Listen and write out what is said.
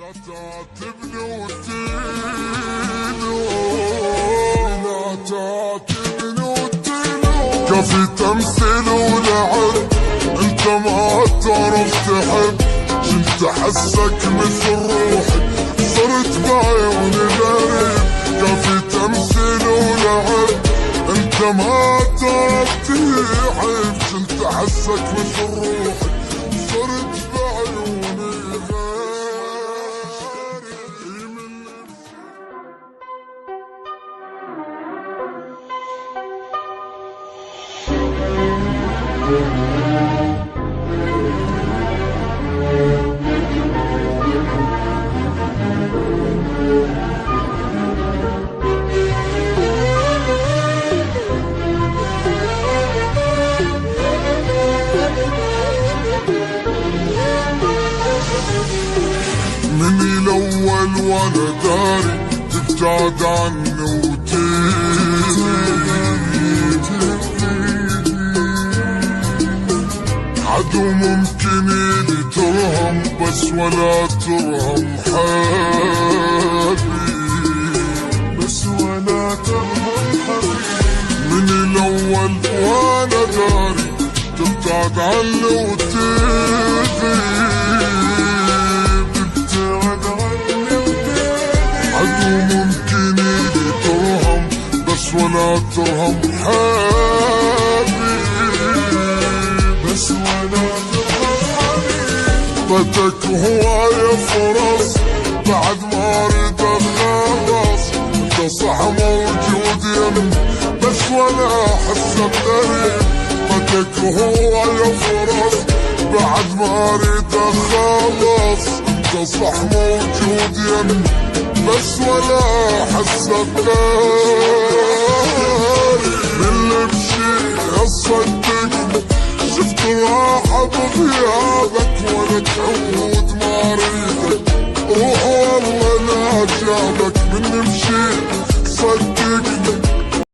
لا تعاتبني وتلو، لا تعاتبني وتلو، كفي تمثيل ولعب انت ما تعرف تحب، كنت احسك مثل روحي صرت بعيوني غريب، كفي تمثيل ولعب انت ما تعرف تحب، كنت احسك مثل روحي صرت بعيوني غريب. مني الأول وأنا داري تبتعد عني وتيجي، عدو ممكن إلي ترهم بس ولا ترهم حبيبي، بس ولا ترهم حبيبي. مني الأول وأنا داري تبتعد عني وتيجي، ممكن إلي ترهم بس ولا ترهم حبيبي، بس ولا ترهم حبيبي. ضدك هواية فرص بعد ما اريد اخلص، انت صح موجود يمي بس ولا احسك غريب، ضدك هواية فرص بعد ما اريد اخلص، انت صح موجود يمي بس ولا حسك غيري. من اللي بشي اصدقني شفت راحة بغيابك ولا تعود ما اريدك، روح والله لا جابك. من اللي بشي صدقني